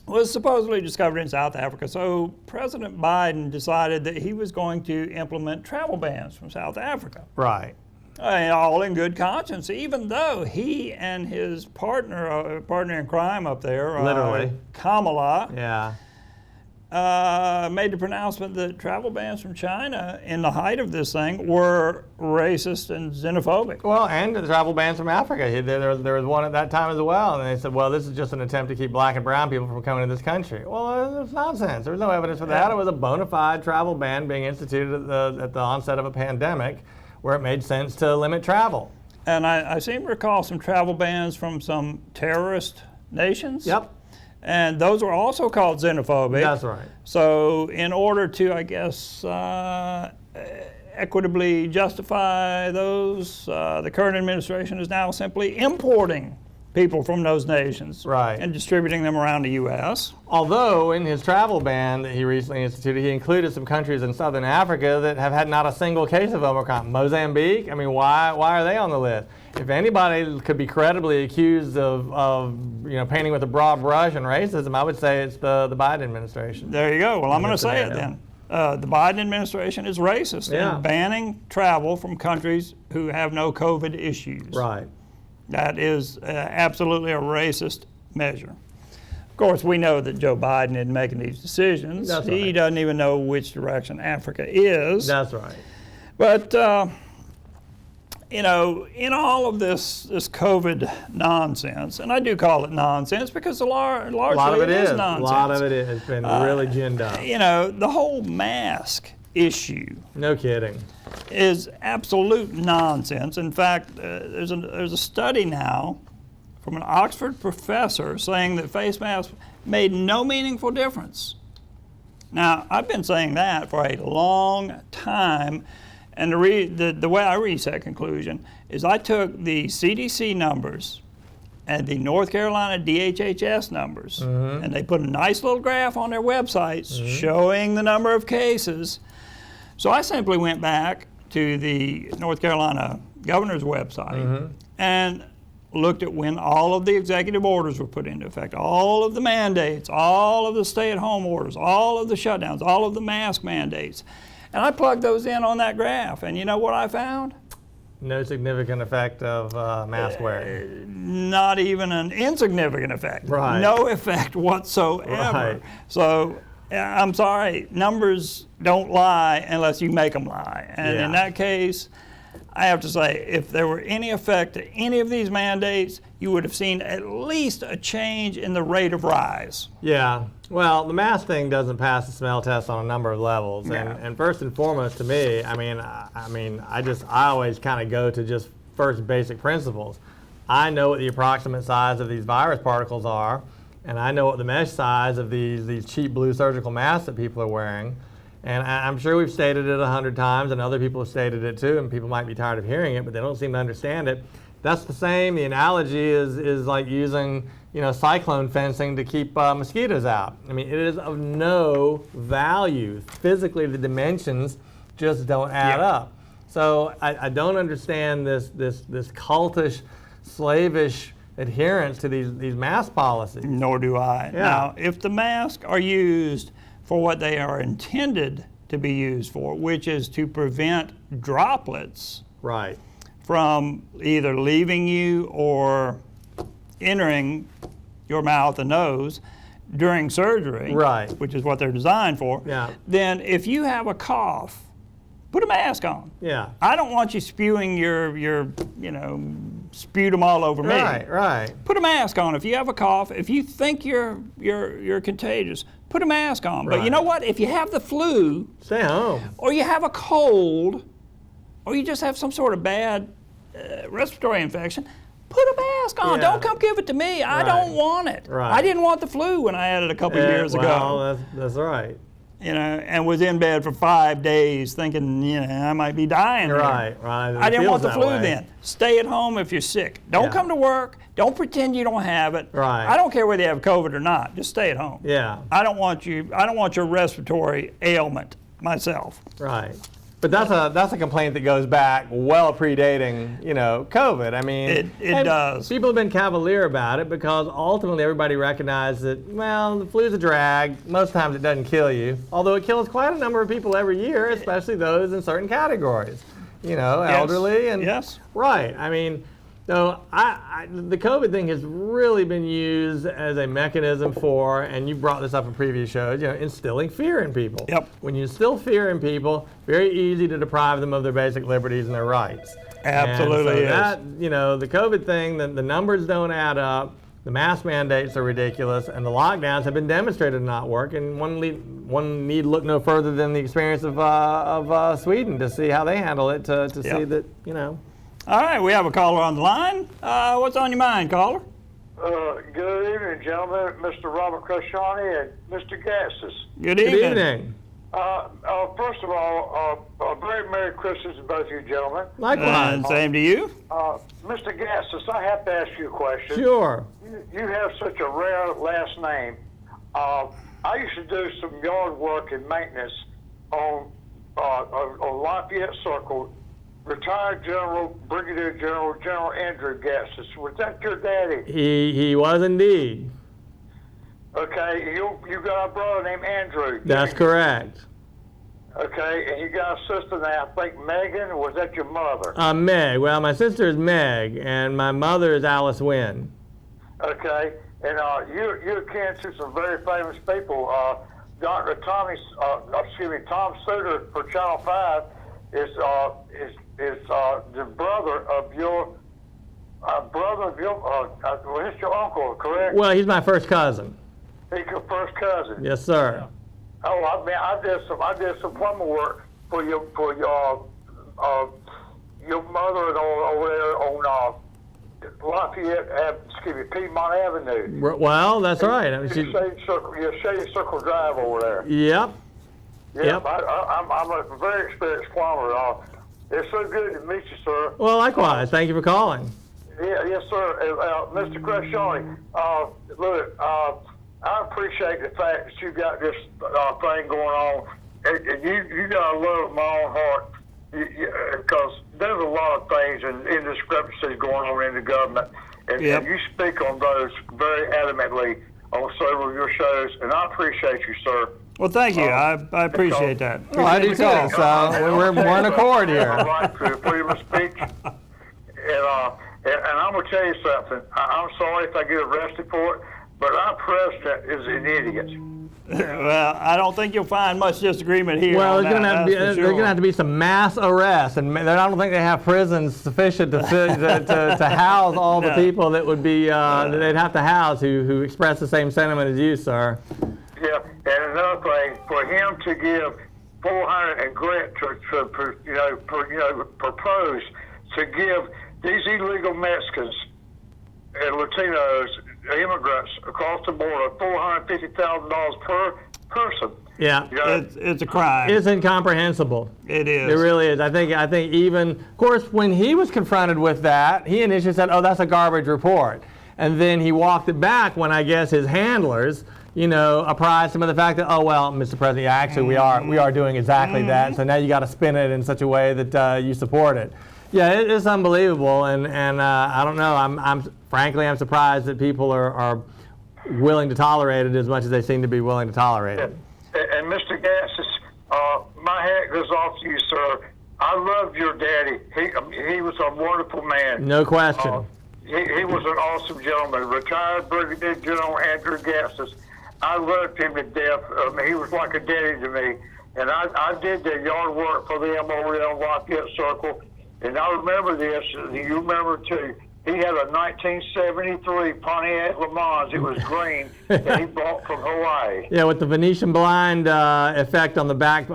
was supposedly discovered in South Africa. So President Biden decided that he was going to implement travel bans from South Africa. Right. And all in good conscience, even though he and his partner in crime up there, literally, Kamala, made the pronouncement that travel bans from China in the height of this thing were racist and xenophobic. Well, and the travel bans from Africa. There was one at that time as well, and they said, well, this is just an attempt to keep black and brown people from coming to this country. Well, it's nonsense. There was no evidence for that. It was a bona fide travel ban being instituted at the onset of a pandemic where it made sense to limit travel. And I seem to recall some travel bans from some terrorist nations. Yep. And those were also called xenophobic. That's right. So in order to, I guess, equitably justify those, the current administration is now simply importing people from those nations and distributing them around the U.S. Although in his travel ban that he recently instituted, he included some countries in southern Africa that have had not a single case of Omicron. Mozambique, I mean, why are they on the list? If anybody could be credibly accused of painting with a broad brush and racism, I would say it's the Biden administration. There you go. Well, I'm going to say it then. The Biden administration is racist in banning travel from countries who have no COVID issues. Right. That is absolutely a racist measure. Of course, we know that Joe Biden isn't making these decisions. That's right. He doesn't even know which direction Africa is. That's right. But, in all of this COVID nonsense, and I do call it nonsense because largely it is nonsense. A lot of it has been really ginned up. The whole mask issue. No kidding. Is absolute nonsense. In fact, there's a study now from an Oxford professor saying that face masks made no meaningful difference. Now, I've been saying that for a long time, and the way I reach that conclusion is I took the CDC numbers and the North Carolina DHHS numbers, and they put a nice little graph on their websites showing the number of cases. So I simply went back to the North Carolina governor's website and looked at when all of the executive orders were put into effect, all of the mandates, all of the stay-at-home orders, all of the shutdowns, all of the mask mandates. And I plugged those in on that graph, and you know what I found? No significant effect of mask wearing. Not even an insignificant effect. Right. No effect whatsoever. Right. So I'm sorry, numbers don't lie unless you make them lie. And in that case, I have to say, if there were any effect to any of these mandates, you would have seen at least a change in the rate of rise. Yeah. Well, the mask thing doesn't pass the smell test on a number of levels. And first and foremost, to me, I always kind of go to just first basic principles. I know what the approximate size of these virus particles are, and I know what the mesh size of these cheap blue surgical masks that people are wearing. And I'm sure we've stated it 100 times, and other people have stated it too, and people might be tired of hearing it, but they don't seem to understand it. That's the same. The analogy is like using, cyclone fencing to keep mosquitoes out. I mean, it is of no value. Physically, the dimensions just don't add up. So I don't understand this cultish, slavish adherence to these mask policies. Nor do I. Yeah. Now, if the masks are used for what they are intended to be used for, which is to prevent droplets from either leaving you or entering your mouth and nose during surgery, which is what they're designed for, then if you have a cough, put a mask on. Yeah. I don't want you spewing your sputum all over me. Right. Put a mask on if you have a cough. If you think you're contagious, put a mask on. But you know what? If you have the flu, stay home. Or you have a cold, or you just have some sort of bad respiratory infection, Put a mask on. Yeah. Don't come give it to me. I Right. don't want it. Right. I didn't want the flu when I had it a couple years ago. Well, that's right. You know, and was in bed for 5 days thinking, you know, I might be dying. here. Right. I didn't want the flu then. Stay at home if you're sick. Don't Yeah. come to work. Don't pretend you don't have it. Right. I don't care whether you have COVID or not. Just stay at home. Yeah. I don't want your respiratory ailment myself. Right. But that's a complaint that goes back well predating, you know, COVID. I mean, It does. People have been cavalier about it because ultimately everybody recognized that, well, the flu's a drag. Most times it doesn't kill you, although it kills quite a number of people every year, especially those in certain categories. You know, Yes. elderly and Yes. Right. I mean, so the COVID thing has really been used as a mechanism for, and you brought this up in previous shows, you know, instilling fear in people. Yep. When you instill fear in people, very easy to deprive them of their basic liberties and their rights. Absolutely and so is. that, you know, the COVID thing, the numbers don't add up. The mask mandates are ridiculous, and the lockdowns have been demonstrated to not work. And one need look no further than the experience of Sweden to see how they handle it, to see that, you know. All right, we have a caller on the line. What's on your mind, caller? Good evening, gentlemen. Mr. Robert Cressionnie and Mr. Gatsis. Good evening. Good evening. First of all, a very Merry Christmas to both of you gentlemen. Likewise. And same to you. Mr. Gatsis, I have to ask you a question. Sure. You have such a rare last name. I used to do some yard work and maintenance on Lafayette Circle. Retired Brigadier General Andrew Gatsis. Was that your daddy? He was indeed. Okay, you got a brother named Andrew. That's correct. Okay, and you got a sister named, I think, Megan. Or was that your mother? Meg. Well, my sister is Meg, and my mother is Alice Wynn. Okay, and you're kin to some very famous people. Tom Suter for Channel 5 is the brother of your well, he's your uncle, correct? Well, he's my first cousin. He's your first cousin. Yes, sir. Oh, I did some plumber work for your mother and over there on Piedmont Avenue. Well, that's right. I mean, Shady Circle Drive over there. Yep. Yep. I'm a very experienced plumber. It's so good to meet you, sir. Well, likewise. Thank you for calling. Yeah, yes, sir. Mr. Cressionnie, look, I appreciate the fact that you got this thing going on. And you got to love my own heart because there's a lot of things and indiscrepancies going on in the government. And you speak on those very adamantly on several of your shows, and I appreciate you, sir. Well, thank you. I appreciate that. Well, I do too. So we're in accord here. Right to freedom of speech. And I'm going to tell you something. I'm sorry if I get arrested for it, but our president is an idiot. Well, I don't think you'll find much disagreement here. Well, there's there's going to have to be some mass arrests, and I don't think they have prisons sufficient to house all the people that would be that they'd have to house who express the same sentiment as you, sir. Yeah, and another thing, for him to give 400 and grant to propose to give these illegal Mexicans and Latinos, immigrants across the border, $450,000 per person. Yeah, it's a crime. It's incomprehensible. It is. It really is. I think even, of course, when he was confronted with that, he initially said, "Oh, that's a garbage report," and then he walked it back when I guess his handlers, apprised him of the fact that, "Oh well, Mr. President, actually we are doing exactly that. So now you got to spin it in such a way that you support it." Yeah, it is unbelievable, and I don't know. I'm frankly surprised that people are willing to tolerate it as much as they seem to be willing to tolerate it. And Mr. Gatsis, my hat goes off to you, sir. I loved your daddy. He was a wonderful man. No question. He was an awesome gentleman. Retired Brigadier General Andrew Gatsis. I loved him to death. He was like a daddy to me. And I did the yard work for them over there on Lafayette Circle. And I remember this, and you remember too. He had a 1973 Pontiac Le Mans. It was green that he bought from Hawaii. Yeah, with the Venetian blind effect on the back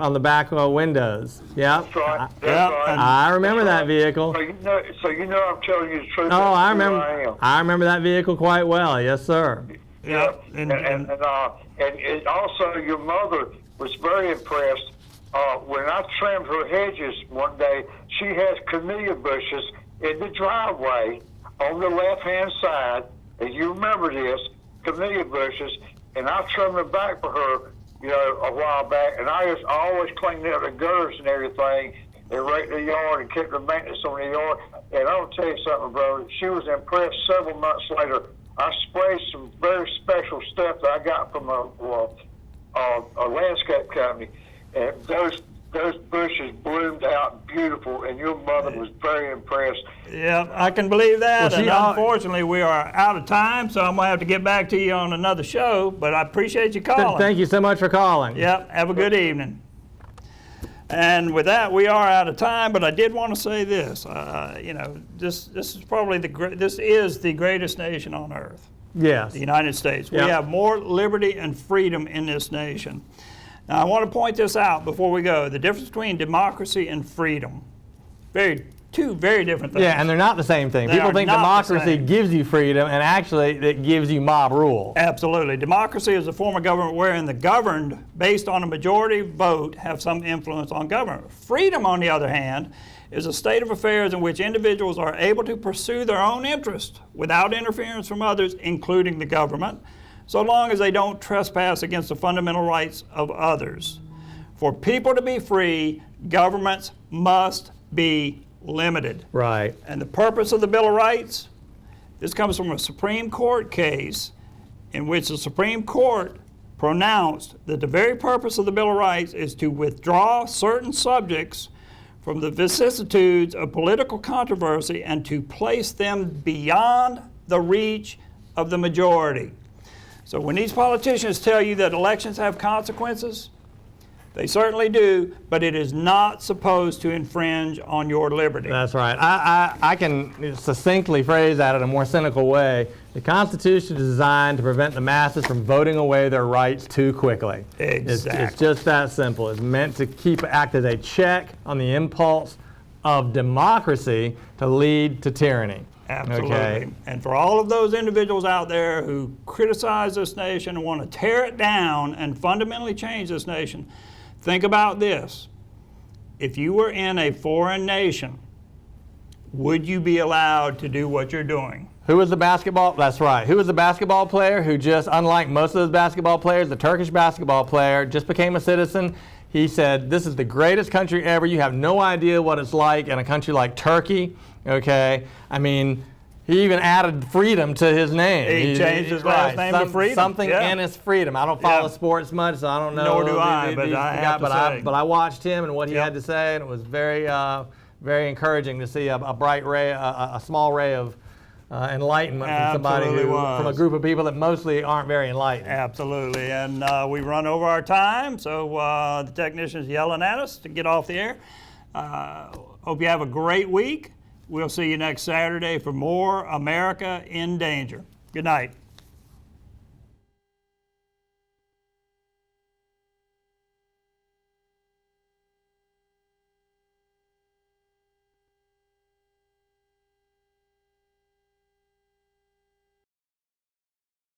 windows. Yeah. That's right. That's right. I remember that vehicle. So you know I'm telling you the truth. Oh, I remember. I am. I remember that vehicle quite well. Yes, sir. Yeah. And also your mother was very impressed. When I trimmed her hedges one day, she has camellia bushes in the driveway on the left-hand side, and you remember this, camellia bushes, and I trimmed them back for her, a while back, and I always cleaned out the gutters and everything, and raked the yard and kept the maintenance on the yard. And I'll tell you something, bro, she was impressed. Several months later, I sprayed some very special stuff that I got from a landscape company, and those bushes bloomed out beautiful, and your mother was very impressed. Yeah, I can believe that. Well, and unfortunately, we are out of time, so I'm going to have to get back to you on another show, but I appreciate you calling. Thank you so much for calling. Yep, have a good evening. And with that, we are out of time, but I did want to say this. This is probably this is the greatest nation on earth. Yes. The United States. Yep. We have more liberty and freedom in this nation. Now, I want to point this out before we go. The difference between democracy and freedom. Two very different things. Yeah, and they're not the same thing. People think democracy gives you freedom, and actually it gives you mob rule. Absolutely. Democracy is a form of government wherein the governed, based on a majority vote, have some influence on government. Freedom, on the other hand, is a state of affairs in which individuals are able to pursue their own interest without interference from others, including the government, so long as they don't trespass against the fundamental rights of others. For people to be free, governments must be limited. Right. And the purpose of the Bill of Rights, this comes from a Supreme Court case in which the Supreme Court pronounced that the very purpose of the Bill of Rights is to withdraw certain subjects from the vicissitudes of political controversy and to place them beyond the reach of the majority. So when these politicians tell you that elections have consequences, they certainly do, but it is not supposed to infringe on your liberty. That's right. I can succinctly phrase that in a more cynical way. The Constitution is designed to prevent the masses from voting away their rights too quickly. Exactly. It's just that simple. It's meant to act as a check on the impulse of democracy to lead to tyranny. Absolutely. Okay. And for all of those individuals out there who criticize this nation and want to tear it down and fundamentally change this nation, think about this. If you were in a foreign nation, would you be allowed to do what you're doing? Who was the basketball? That's right. Who was the basketball player who just, unlike most of those basketball players, the Turkish basketball player just became a citizen? He said, this is the greatest country ever. You have no idea what it's like in a country like Turkey. Okay, I mean, he even added freedom to his name. He changed his last name to Freedom. Something in his freedom. I don't follow sports much, so I don't know. Nor do I, but I have to say. But I watched him and what he had to say, and it was very, very encouraging to see a bright ray, a small ray of enlightenment from somebody from a group of people that mostly aren't very enlightened. Absolutely, and we've run over our time, so the technician's yelling at us to get off the air. Hope you have a great week. We'll see you next Saturday for more America in Danger. Good night.